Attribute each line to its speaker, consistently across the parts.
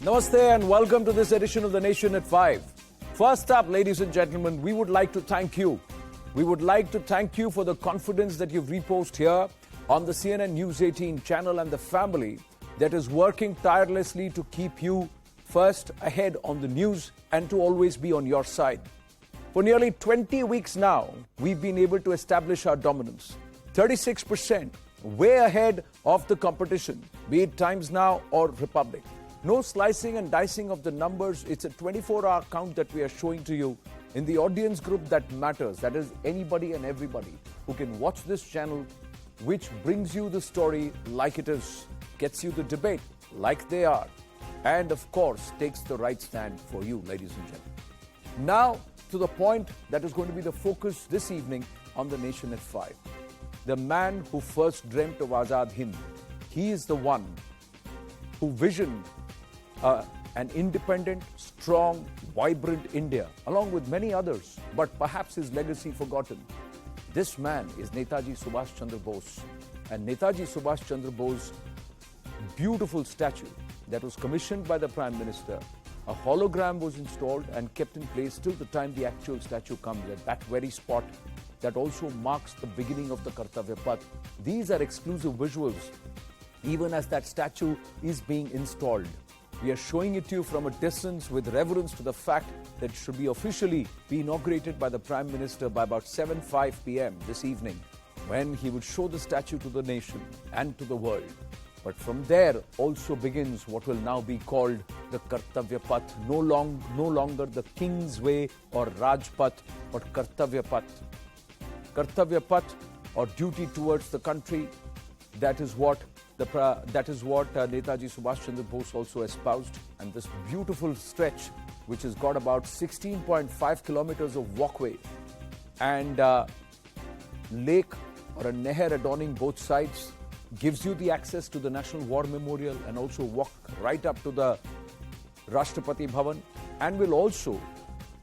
Speaker 1: Namaste and welcome to this edition of The Nation at 5. First up, ladies and gentlemen, we would like to thank you. We would like to thank you for the confidence that you've reposed here on the CNN News 18 channel and the family that is working tirelessly to keep you first ahead on the news and to always be on your side. For nearly 20 weeks now, we've been able to establish our dominance. 36%, way ahead of the competition, be it Times Now or Republic. No slicing and dicing of the numbers. It's a 24-hour count that we are showing to you in the audience group that matters. That is anybody and everybody who can watch this channel, which brings you the story like it is, gets you the debate like they are, and of course takes the right stand for you, ladies and gentlemen. Now to the point that is going to be the focus this evening on The Nation at 5. The man who first dreamt of Azad Hind. He is the one who visioned an independent, strong, vibrant India, along with many others, but perhaps his legacy forgotten. This man is Netaji Subhas Chandra Bose. And Netaji Subhas Chandra Bose, beautiful statue that was commissioned by the Prime Minister. A hologram was installed and kept in place till the time the actual statue comes at that very spot that also marks the beginning of the Kartavya Path. These are exclusive visuals, even as that statue is being installed. We are showing it to you from a distance with reverence to the fact that it should be officially be inaugurated by the Prime Minister by about 7:05 p.m. this evening, when he would show the statue to the nation and to the world. But from there also begins what will now be called the Kartavya Path, no longer the King's Way or Rajpath, but Kartavya Path. Kartavya Path, or duty towards the country, that is what Netaji Subhas Chandra Bose also espoused. And this beautiful stretch, which has got about 16.5 kilometers of walkway and lake or a neher adorning both sides, gives you the access to the National War Memorial and also walk right up to the Rashtrapati Bhavan, and will also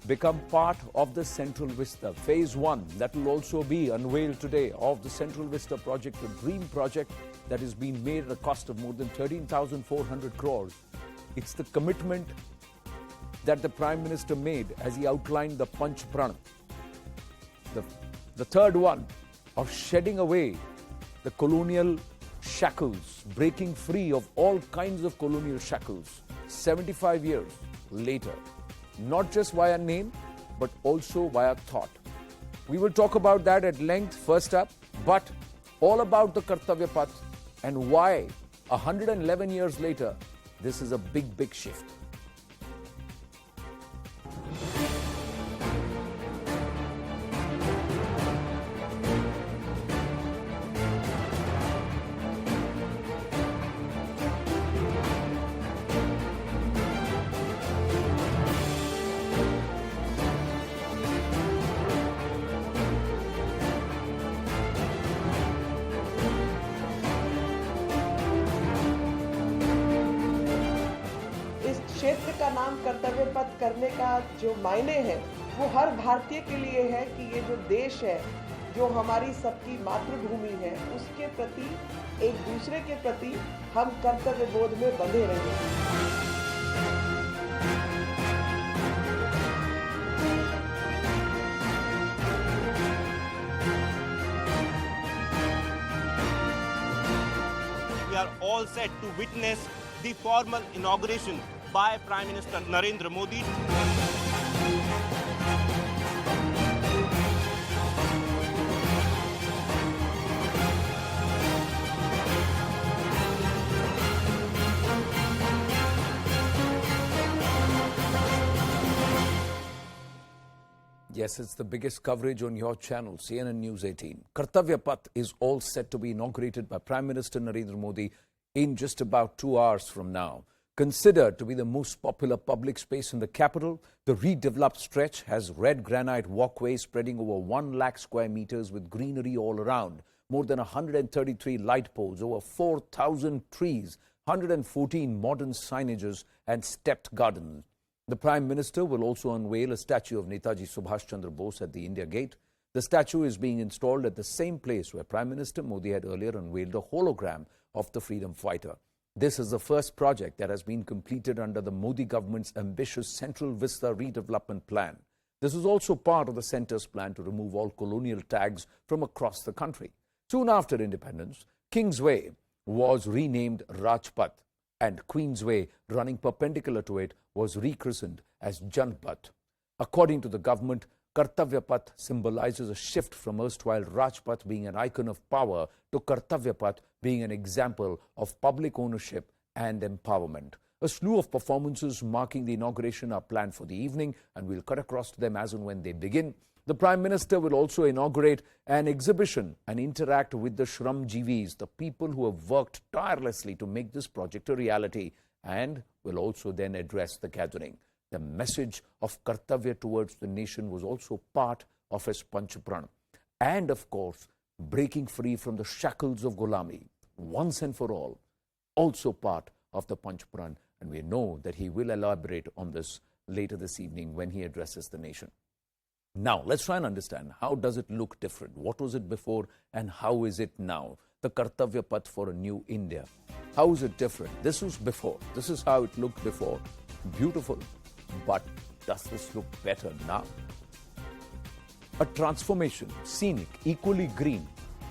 Speaker 1: become part of the Central Vista. Phase 1, that will also be unveiled today, of the Central Vista project, the dream project that is being made at a cost of more than 13,400 crores. It's the commitment that the Prime Minister made as he outlined the Panch Pran. The third one, of shedding away the colonial shackles, breaking free of all kinds of colonial shackles, 75 years later. Not just via name, but also via thought. We will talk about that at length first up, but all about the Kartavya Path and why 111 years later, this is a big shift.
Speaker 2: क्षेत्र का नाम कर्तव्य पथ करने का जो मायने है वो हर भारतीय के लिए है कि ये जो देश है, जो हमारी सबकी मातृभूमि है, उसके प्रति, एक दूसरे के प्रति हम कर्तव्य बोध में बंधे रहें।
Speaker 3: We are all set to witness the formal inauguration by Prime Minister Narendra Modi.
Speaker 1: Yes, it's the biggest coverage on your channel, CNN News 18. Kartavya Path is all set to be inaugurated by Prime Minister Narendra Modi in just about 2 hours from now. Considered to be the most popular public space in the capital, the redeveloped stretch has red granite walkways spreading over 1 lakh square meters with greenery all around, more than 133 light poles, over 4,000 trees, 114 modern signages and stepped gardens. The Prime Minister will also unveil a statue of Netaji Subhas Chandra Bose at the India Gate. The statue is being installed at the same place where Prime Minister Modi had earlier unveiled a hologram of the freedom fighter. This is the first project that has been completed under the Modi government's ambitious Central Vista redevelopment plan. This is also part of the centre's plan to remove all colonial tags from across the country. Soon after independence, Kingsway was renamed Rajpath, and Queensway, running perpendicular to it, was rechristened as Janpath. According to the government, Kartavya Path symbolises a shift from erstwhile Rajpath being an icon of power to Kartavya Path being an example of public ownership and empowerment. A slew of performances marking the inauguration are planned for the evening, and we'll cut across to them as and when they begin. The Prime Minister will also inaugurate an exhibition and interact with the Shramjeevis, the people who have worked tirelessly to make this project a reality, and will also then address the gathering. The message of Kartavya towards the nation was also part of his Panchpran. And of course, breaking free from the shackles of Gulami, once and for all, also part of the Panchpran. And we know that he will elaborate on this later this evening when he addresses the nation. Now, let's try and understand, how does it look different? What was it before and how is it now? The Kartavya Path for a new India. How is it different? This was before. This is how it looked before. Beautiful. But does this look better now? A transformation, scenic, equally green.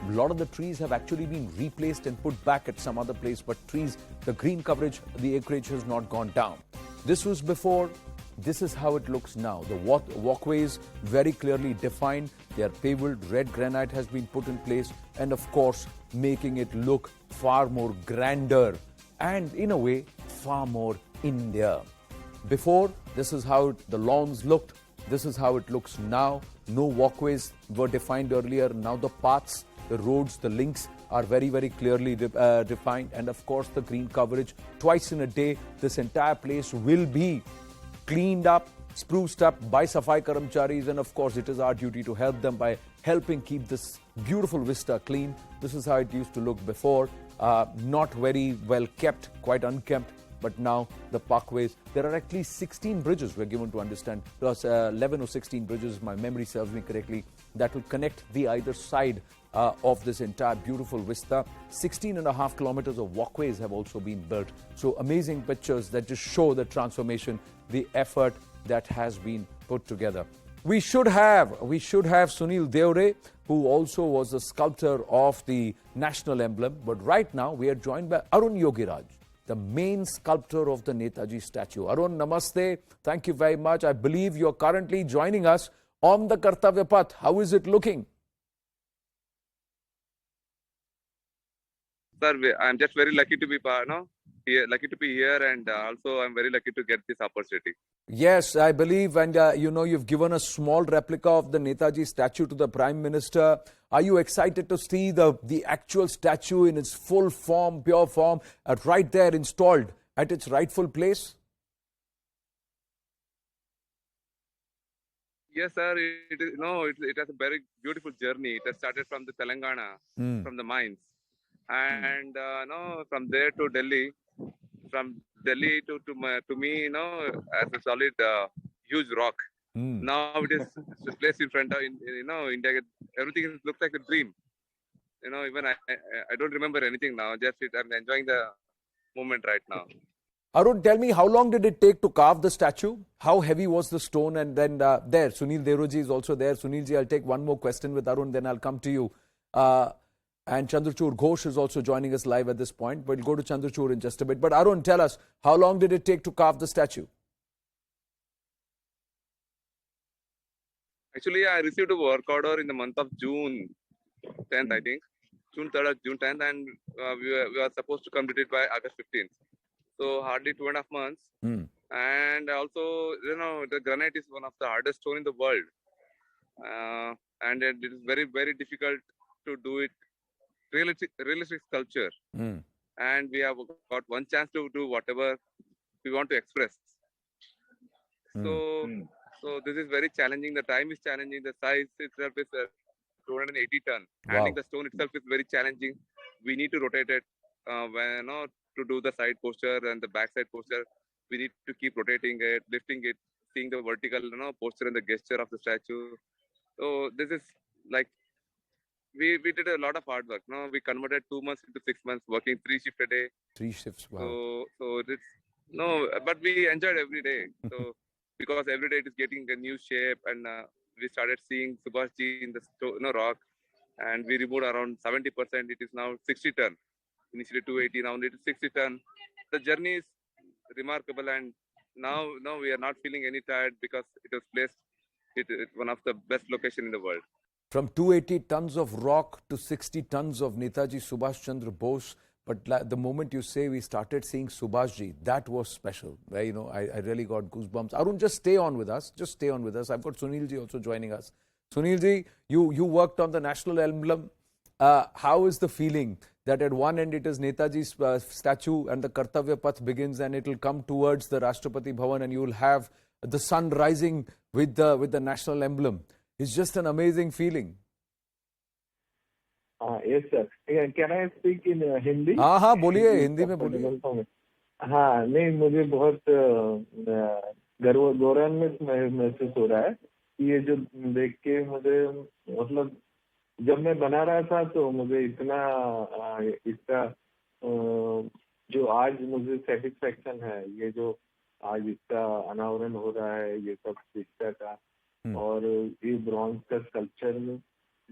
Speaker 1: A lot of the trees have actually been replaced and put back at some other place, but trees, the green coverage, the acreage has not gone down. This was before. This is how it looks now. The walkways very clearly defined. They are paved. Red granite has been put in place, and of course, making it look far more grander and, in a way, far more India. Before, this is how the lawns looked. This is how it looks now. No walkways were defined earlier. Now the paths, the roads, the links are very, very clearly defined. And of course, the green coverage. Twice in a day, this entire place will be cleaned up, spruced up by Safai Karamcharis. And of course, it is our duty to help them by helping keep this beautiful vista clean. This is how it used to look before. Not very well kept, quite unkempt. But now the parkways, there are at least 16 bridges, we're given to understand. Plus 11 or 16 bridges, if my memory serves me correctly, that will connect the either side of this entire beautiful vista. 16.5 kilometers of walkways have also been built. So amazing pictures that just show the transformation, the effort that has been put together. We should have Sunil Deore, who also was the sculptor of the national emblem. But right now we are joined by Arun Yogiraj, the main sculptor of the Netaji statue. Arun, namaste. Thank you very much. I believe you're currently joining us on the Kartavya Path. How is it looking?
Speaker 4: Sir, I'm just very lucky to be here, and also I'm very lucky to get this opportunity.
Speaker 1: Yes, I believe, and you've given a small replica of the Netaji statue to the Prime Minister. Are you excited to see the actual statue in its full form, pure form, right there installed at its rightful place?
Speaker 4: Yes, sir. It has a very beautiful journey. It has started from the Telangana, from the mines, and from there to Delhi. From Delhi to me, as a solid, huge rock. Now it is placed in front of India. Everything looks like a dream. Even I don't remember anything now. I'm enjoying the moment right now.
Speaker 1: Arun, tell me, how long did it take to carve the statue? How heavy was the stone? And then there, Sunil Deoji is also there. Sunilji, I'll take one more question with Arun, then I'll come to you. And Chandrachur Ghosh is also joining us live at this point. We'll go to Chandrachur in just a bit. But Arun, tell us, how long did it take to carve the statue?
Speaker 4: Actually, I received a work order in the month of June 10th, I think. June 3rd or June 10th, and we were supposed to complete it by August 15th. So hardly 2.5 months. And also, the granite is one of the hardest stone in the world. And it is very, very difficult to do it. Realistic sculpture. And we have got one chance to do whatever we want to express. So this is very challenging. The time is challenging. The size itself is 280 ton.
Speaker 1: Wow.
Speaker 4: Handling the stone itself is very challenging. We need to rotate it to do the side posture and the back side posture. We need to keep rotating it, lifting it, seeing the vertical posture and the gesture of the statue. So this is like, we did a lot of hard work. We converted 2 months into 6 months, working 3 shifts a day,
Speaker 1: 3 shifts. Wow.
Speaker 4: So it's no, but we enjoyed every day. So because every day it is getting a new shape, and we started seeing Subhash ji in the rock, and we removed around 70%. It is now 60 ton. Initially 280, now it is 60 ton. The journey is remarkable, and now we are not feeling any tired because it was placed. It's one of the best location in the world.
Speaker 1: From 280 tons of rock to 60 tons of Netaji Subhas Chandra Bose. But the moment you say we started seeing Subhashji, that was special. Where, I really got goosebumps. Arun, just stay on with us. Just stay on with us. I've got Sunilji also joining us. Sunilji, you worked on the national emblem. How is the feeling that at one end it is Netaji's statue and the Kartavya Path begins, and it will come towards the Rashtrapati Bhavan, and you will have the sun rising with the national emblem? It's just an amazing feeling.
Speaker 5: Yes, sir. Can I speak in Hindi?
Speaker 1: हाँ बोलिए, हिंदी में बोलिए.
Speaker 5: हाँ, नहीं, मुझे बहुत गौरवान्वित महसूस हो रहा है कि ये जो देख के मुझे, मतलब जब मैं बना रहा था तो मुझे इतना इसका जो आज मुझे सेटिस्फेक्शन है, ये जो आज इसका अनावरण हो रहा है, ये सब शिक्षा का और ये ब्रॉन्ज का स्कल्पचर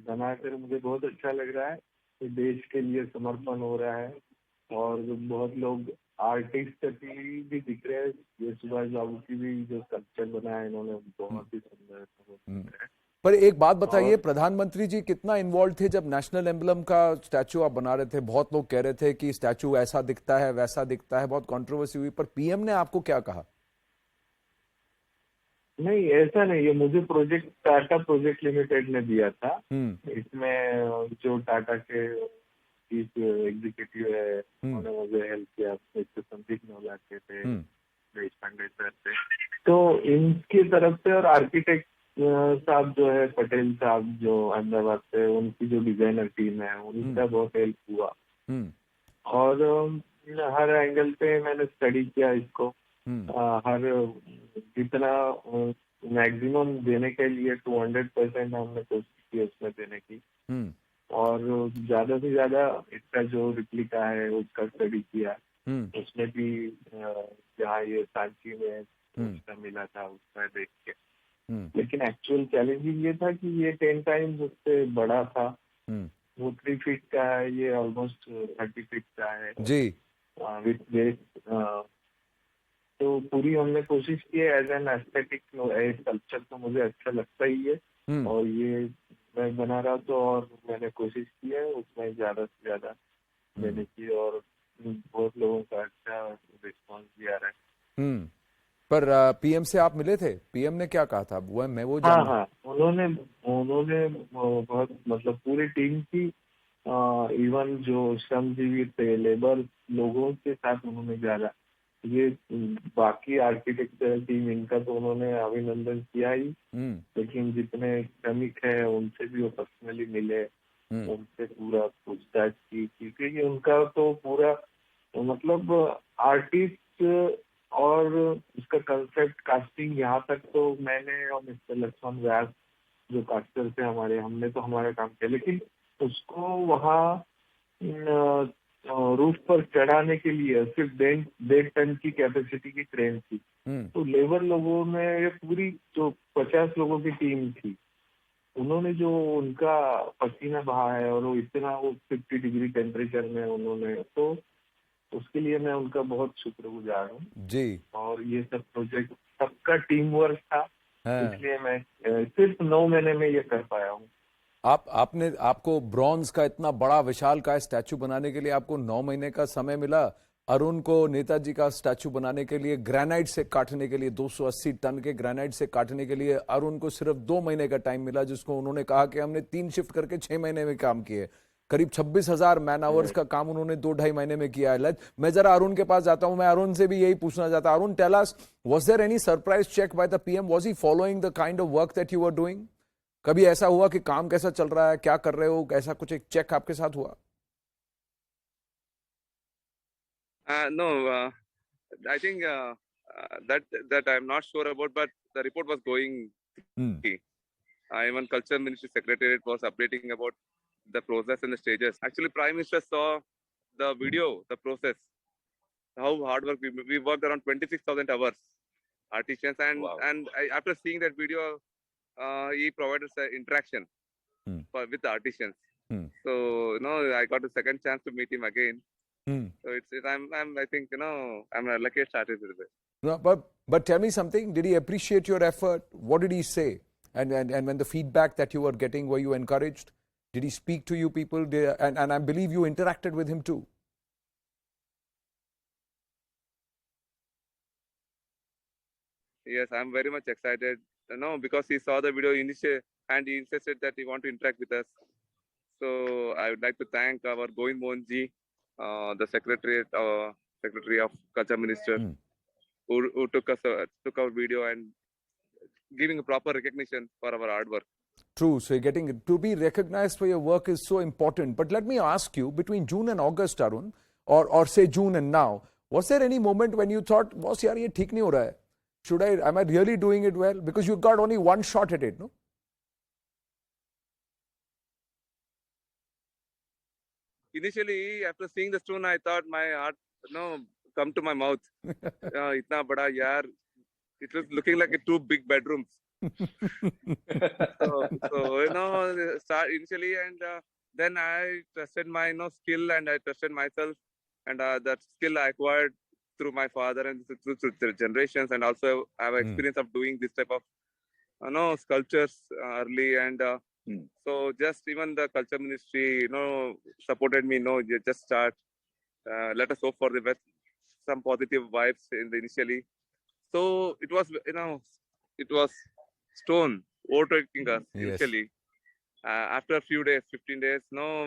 Speaker 5: बनाकर मुझे बहुत अच्छा लग रहा है. ये देश के लिए समर्पण हो रहा है और बहुत लोग आर्टिस्ट भी दिख रहे हैं. ये सुभाष बाबू की भी जो स्कल्पचर बनाया इन्होंने बहुत ही सुंदर.
Speaker 1: पर एक बात बताइए, प्रधानमंत्री जी कितना इन्वॉल्व थे जब नेशनल एम्बलम का स्टैचू आप बना रहे थे? बहुत लोग कह रहे थे कि स्टैचू ऐसा दिखता है, वैसा दिखता है, बहुत कंट्रोवर्सी हुई, पर पीएम ने आपको क्या कहा?
Speaker 5: नहीं, ऐसा नहीं है. मुझे प्रोजेक्ट टाटा प्रोजेक्ट लिमिटेड ने दिया था. इसमें जो टाटा के चीफ एग्जीक्यूटिव है उन्होंने मुझे हेल्प किया. संदीप नोला के थे, देशपांडे सर थे, तो इनकी तरफ से, और आर्किटेक्ट साहब जो है पटेल साहब जो अहमदाबाद से, उनकी जो डिजाइनर टीम है उनका बहुत हेल्प हुआ. और हर एंगल पे मैंने स्टडी किया इसको. हर जितना मैक्सिमम देने के लिए 200% हमने कोशिश की उसमें देने की. और ज्यादा से ज्यादा इसका जो रिप्लिका है उसका स्टडी किया. उसमें भी जहाँ ये सांची में उसका मिला था उसमें देख के. लेकिन एक्चुअल चैलेंजिंग ये था कि ये 10 टाइम्स उससे बड़ा था. वो 3 फीट का है, ये ऑलमोस्ट 30 फीट का है
Speaker 1: जी.
Speaker 5: With base. तो पूरी हमने कोशिश की है एज एन एस्थेटिक स्कल्पचर, तो मुझे अच्छा लगता ही है. और ये मैं बना रहा तो, और मैंने कोशिश की है उसमें ज्यादा से ज्यादा देने की, और बहुत लोगों का अच्छा रिस्पॉन्स भी आ रहा है.
Speaker 1: पर पीएम से आप मिले थे? पीएम ने क्या कहा था? वो
Speaker 5: हाँ, उन्होंने बहुत, मतलब पूरी टीम की, इवन जो श्रमजीवी थे, लेबर लोगों के साथ उन्होंने ज्यादा, ये बाकी आर्किटेक्चरल टीम इनका तो उन्होंने अभिनंदन किया ही, लेकिन जितने श्रमिक है उनसे भी वो पर्सनली मिले, उनसे पूरा पूछताछ की, क्योंकि उनका तो पूरा, मतलब आर्टिस्ट और उसका कंसेप्ट कास्टिंग यहाँ तक तो मैंने और मिस्टर लक्ष्मण व्यास जो कास्टर थे हमारे, हमने तो हमारा काम किया, लेकिन उसको वहाँ रूफ पर चढ़ाने के लिए सिर्फ 1.5 टन की कैपेसिटी की क्रेन थी. तो लेबर लोगों में ये पूरी जो 50 लोगों की टीम थी, उन्होंने जो उनका पसीना बहा है, और वो इतना 50 डिग्री टेम्परेचर में उन्होंने, तो उसके लिए मैं उनका बहुत शुक्रगुजार हूँ
Speaker 1: जी.
Speaker 5: और ये सब प्रोजेक्ट सबका टीम वर्क था, इसलिए मैं सिर्फ 9 महीने में ये कर पाया हूँ.
Speaker 1: आपको ब्रॉन्ज का इतना बड़ा विशाल का स्टैचू बनाने के लिए आपको 9 महीने का समय मिला. अरुण को नेताजी का स्टैचू बनाने के लिए, ग्रेनाइट से काटने के लिए, 280 टन के ग्रेनाइट से काटने के लिए अरुण को सिर्फ 2 महीने का टाइम मिला, जिसको उन्होंने कहा कि हमने 3 शिफ्ट करके 6 महीने में काम किए. करीब 26,000 मैन आवर्स का काम उन्होंने 2-2.5 महीने में किया है. मैं जरा अरुण के पास जाता हूं. मैं अरुण से भी यही पूछना चाहता हूं. Arun, tell us, was there any surprise check by the PM? Was he following the kind of work that you were doing? कभी ऐसा हुआ कि काम कैसा चल रहा है, क्या कर रहे हो, ऐसा कुछ एक चेक आपके साथ हुआ?
Speaker 4: No, I think that I'm not sure about, but the report was going. Even Culture Ministry Secretariat was updating about the process and the stages. Actually, Prime Minister saw the video, the process, how hard work we worked around 26,000 hours, artisans, and
Speaker 1: Wow.
Speaker 4: after seeing that video, he provided us interaction with the artisans. So I got a second chance to meet him again. So I think I'm a lucky started with it.
Speaker 1: No, but tell me something. Did he appreciate your effort? What did he say? And when the feedback that you were getting, were you encouraged? Did he speak to you people? And I believe you interacted with him too.
Speaker 4: Yes, I'm very much excited. Because he saw the video initially and he insisted that he want to interact with us. So I would like to thank our Govind Mohan ji, the secretary of Culture Minister, who took our video and giving a proper recognition for our hard work.
Speaker 1: True. So getting to be recognized for your work is so important. But let me ask you, between June and August, Arun, or say June and now, was there any moment when you thought, boss, yaar, ye theek nahi ho raha hai? Am I really doing it well? Because you got only one shot at it, no?
Speaker 4: Initially, after seeing the stone, I thought my heart, come to my mouth. Itna bada yaar. It was looking like two big bedrooms. so start initially, and then I trusted my skill, and I trusted myself, and that skill I acquired through my father and through the generations, and also I have experience of doing this type of sculptures early, and so just even the culture ministry supported me. You just start, let us hope for the best, some positive vibes in the initially. So it was it was stone overtaking us initially. After a few days, 15 days,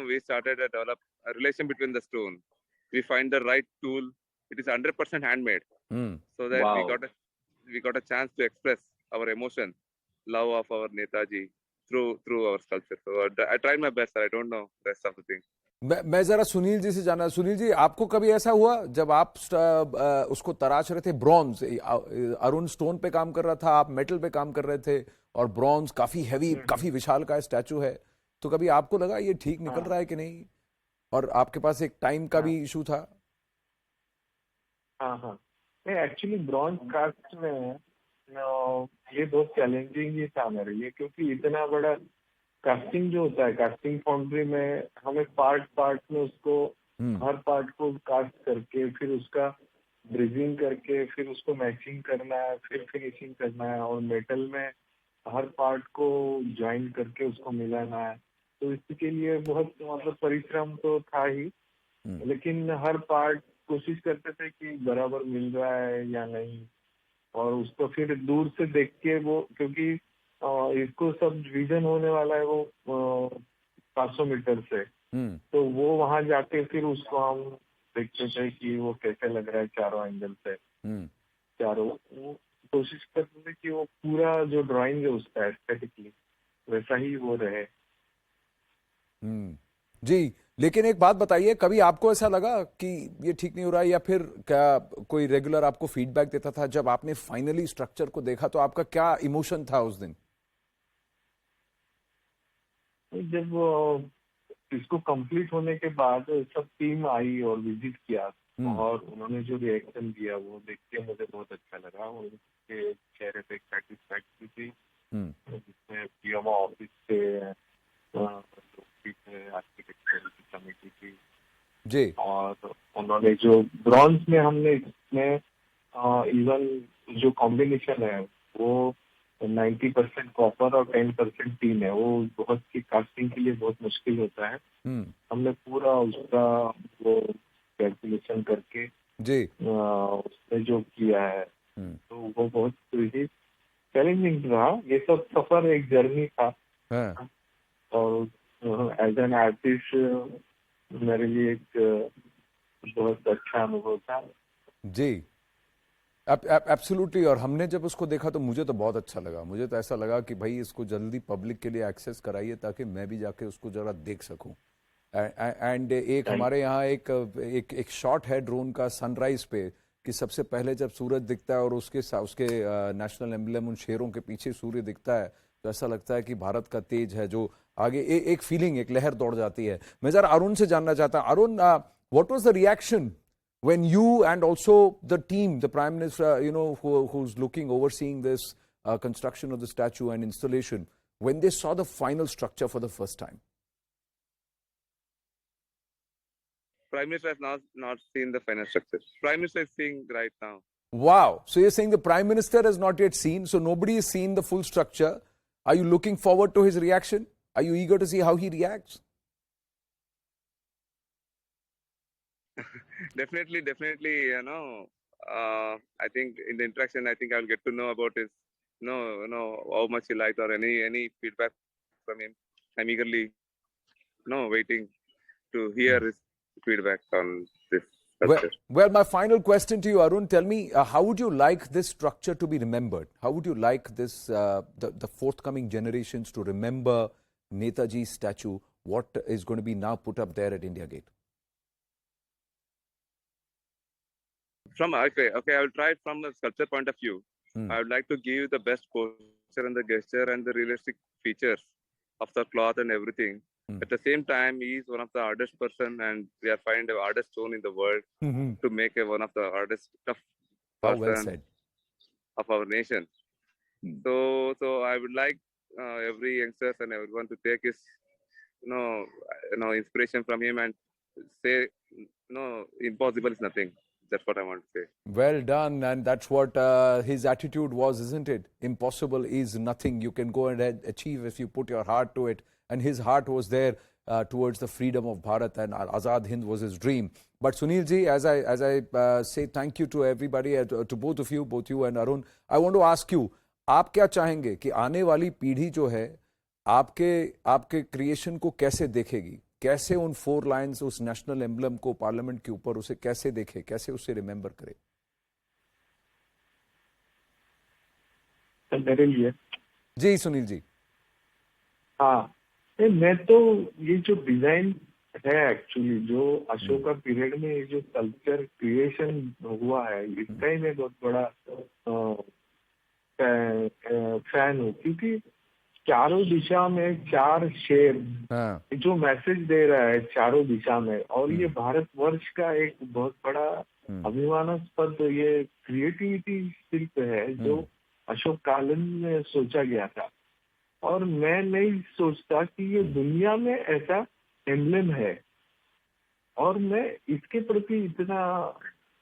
Speaker 4: we started to develop a relation between the stone. We find the right tool. It is 100% handmade, so that we got a chance to express our emotion, love of our Netaji through our sculpture. So I tried my best, sir. I don't know the rest of the thing.
Speaker 1: मैं जरा सुनील जी से जाना. सुनील जी, आपको कभी ऐसा हुआ जब आप उसको तराश रहे थे, ब्रॉन्ज, अरुण स्टोन पे काम कर रहा था, आप मेटल पे काम कर रहे थे, और ब्रॉन्ज काफी हैवी, काफी विशाल का स्टैचू है, तो कभी आपको लगा ये ठीक निकल रहा है कि नहीं? और आपके पास एक टाइम का भी इशू था?
Speaker 5: हाँ, नहीं, एक्चुअली ब्रॉन्ज कास्ट में ये बहुत चैलेंजिंग ही था मेरे लिए, क्योंकि इतना बड़ा कास्टिंग जो होता है, कास्टिंग फाउंड्री में हमें पार्ट में उसको हर पार्ट को कास्ट करके, फिर उसका ब्रिजिंग करके, फिर उसको मैचिंग करना है, फिर फिनिशिंग करना है, और मेटल में हर पार्ट को ज्वाइन करके उसको मिलाना है. तो इसके लिए बहुत मतलब परिश्रम तो था ही, लेकिन हर पार्ट कोशिश करते थे कि बराबर मिल रहा है या नहीं, और उसको फिर दूर से देख के वो, क्योंकि इसको सब विजन होने वाला है वो 500 मीटर से, तो वो वहां जाके फिर उसको हम देखते थे कि वो कैसे लग रहा है चारों एंगल से, चारों वो कोशिश करते थे कि वो पूरा जो ड्राइंग है उसका एस्थेटिकली वैसा ही वो रहे.
Speaker 1: जी, लेकिन एक बात बताइए, कभी आपको ऐसा लगा कि ये ठीक नहीं हो रहा है, या फिर क्या कोई रेगुलर आपको फीडबैक देता था? जब आपने फाइनली स्ट्रक्चर को देखा तो आपका क्या इमोशन था उस दिन?
Speaker 5: जब इसको कंप्लीट होने के बाद सब टीम आई और विजिट किया, और उन्होंने जो रिएक्शन दिया वो देख के मुझे बहुत अच्छा लगा. उनके चेहरे पे सेटिस्फैक्ट्री थी, जिसमें पीएमओ ऑफिस से आर्किटेक्चर की कमेटी थी
Speaker 1: जी,
Speaker 5: और उन्होंने जो ब्रॉन्ज में हमने इसमें इवन जो कॉम्बिनेशन है वो 90% कॉपर और 10% टीन है, वो बहुत की कास्टिंग के लिए बहुत मुश्किल होता है. हमने पूरा उसका वो कैलकुलेशन करके
Speaker 1: जी
Speaker 5: उसने जो किया है, तो वो बहुत ही चैलेंजिंग रहा. ये सब सफर एक जर्नी था, और एज एन आर्टिस्ट मेरे लिए एक बहुत अच्छा अनुभव था.
Speaker 1: जी, एब्सोल्युटली. और हमने जब उसको देखा तो मुझे तो बहुत अच्छा लगा. मुझे तो ऐसा लगा कि भाई इसको जल्दी पब्लिक के लिए एक्सेस कराइए, ताकि मैं भी जाके उसको जरा देख सकूं. एंड एक हमारे यहाँ एक शॉट है ड्रोन का सनराइज पे, कि सबसे पहले जब सूरज दिखता है और उसके नेशनल एम्बलम उन शेरों के पीछे सूर्य दिखता है, तो ऐसा लगता है कि भारत का तेज है जो आगे एक फीलिंग, एक लहर दौड़ जाती है. मैं जरा अरुण से जानना चाहता हूँ. Arun, what was the reaction when you and also the team, the Prime Minister, who's overseeing this construction of the statue and installation, when they saw the final structure for the first time?
Speaker 4: Prime Minister has not seen the final structure. Prime Minister is seeing right now.
Speaker 1: Wow. So you're saying the Prime Minister has not yet seen, so nobody has seen the full structure. Are you looking forward to his reaction? Are you eager to see how he reacts?
Speaker 4: Definitely, I think in the interaction, I think I'll get to know about his, how much he liked or any feedback from him. I'm eagerly, waiting to hear his feedback on this structure.
Speaker 1: Well, my final question to you, Arun, tell me, how would you like this structure to be remembered? How would you like this, the forthcoming generations to remember Netaji's statue? What is going to be now put up there at India Gate?
Speaker 4: Okay, I'll try it from the sculpture point of view. I would like to give the best posture and the gesture and the realistic features of the cloth and everything. At the same time, he is one of the hardest person, and we are finding the hardest stone in the world to make one of the hardest tough person of our nation. So I would like every youngsters and everyone to take his, inspiration from him and say, impossible is nothing. That's what I want to say.
Speaker 1: Well done, and that's what his attitude was, isn't it? Impossible is nothing. You can go and achieve if you put your heart to it. And his heart was there towards the freedom of Bharat, and Azad Hind was his dream. But Sunil ji, as I say thank you to everybody, to both of you, both you and Arun, I want to ask you, आप क्या चाहेंगे कि आने वाली पीढ़ी जो है आपके क्रिएशन को कैसे देखेगी? कैसे उन 4 लाइन्स, उस नेशनल एम्बलम को पार्लियामेंट के ऊपर उसे कैसे देखे, कैसे उसे रिमेंबर करे?
Speaker 5: मेरे लिए
Speaker 1: जी सुनील जी,
Speaker 5: हाँ, मैं तो ये जो डिजाइन है एक्चुअली जो अशोका पीरियड में ये जो कल्चर क्रिएशन हुआ है, इसका ही मैं बहुत बड़ा फैन हूँ, क्योंकि चारों दिशा में 4 शेर जो मैसेज दे रहा है चारों दिशा में, और ये भारतवर्ष का एक बहुत बड़ा अभिमानास्पद ये क्रिएटिविटी शिल्प है जो अशोक कालन में सोचा गया था। और मैं नहीं सोचता कि ये दुनिया में ऐसा एम्बलम है, और मैं इसके प्रति इतना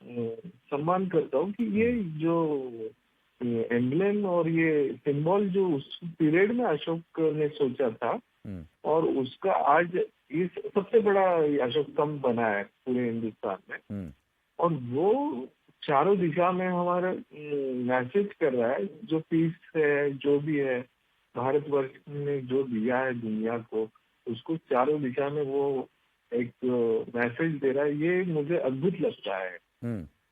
Speaker 5: सम्मान करता हूँ कि ये जो एम्बलम और ये सिंबल जो उस पीरियड में अशोक ने सोचा था, और उसका आज ये सबसे बड़ा अशोक स्तंभ बना है पूरे हिंदुस्तान में, और वो चारों दिशा में हमारा मैसेज कर रहा है जो पीस है, जो भी है भारतवर्ष ने जो दिया है दुनिया को, उसको चारों दिशा में वो एक मैसेज दे रहा है। ये मुझे अद्भुत लगता है,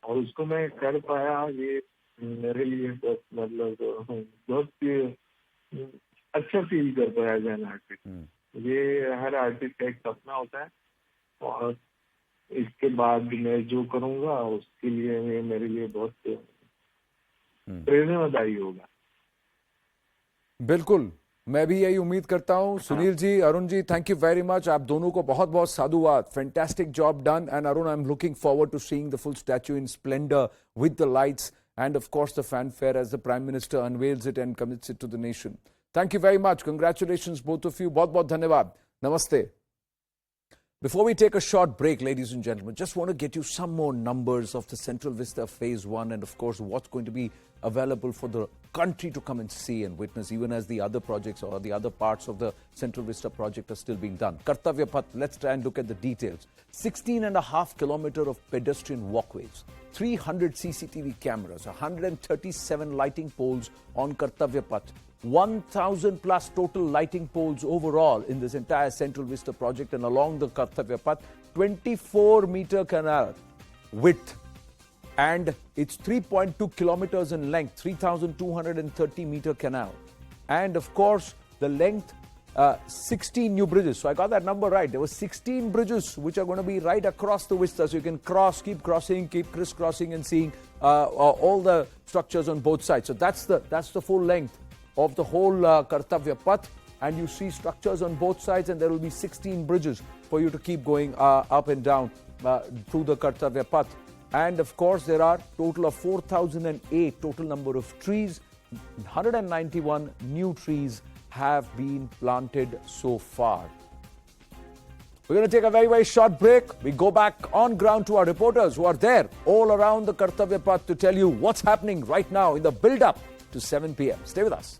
Speaker 5: और उसको मैं कर पाया, ये मेरे लिए बहुत अच्छा फील कर पाया एज एन आर्टिस्ट। ये हर आर्टिस्ट का एक सपना होता है, और इसके बाद मैं जो करूँगा उसके लिए ये मेरे लिए बहुत प्रेरणादायी होगा।
Speaker 1: बिल्कुल, मैं भी यही उम्मीद करता हूं। Sunil ji, Arun ji, thank you very much. आप दोनों को बहुत बहुत साधुवाद। Fantastic job done, and Arun, I am looking forward to seeing the full statue in splendour with the lights and of course the fanfare as the Prime Minister unveils it and commits it to the nation. Thank you very much. Congratulations both of you. Bahut bahut dhanyawad. Namaste. Before we take a short break, ladies and gentlemen, just want to get you some more numbers of the Central Vista Phase 1 and of course what's going to be available for the country to come and see and witness, even as the other projects or the other parts of the Central Vista project are still being done. Kartavya Path, let's try and look at the details. 16.5 kilometers of pedestrian walkways, 300 CCTV cameras, 137 lighting poles on Kartavya Path, 1,000 plus total lighting poles overall in this entire Central Vista project, and along the Kartavya Path, 24-meter canal width, and it's 3.2 kilometers in length, 3,230-meter canal, and of course the length 16 new bridges. So I got that number right. There were 16 bridges which are going to be right across the vista, so you can cross, keep crossing, keep crisscrossing and seeing all the structures on both sides. So that's the full length of the whole Kartavya Path, and you see structures on both sides, and there will be 16 bridges for you to keep going up and down through the Kartavya Path. And of course, there are total of 4,008 total number of trees. 191 new trees have been planted so far. We're going to take a very, very short break. We go back on ground to our reporters who are there all around the Kartavya Path to tell you what's happening right now in the build-up to 7 p.m. Stay with us.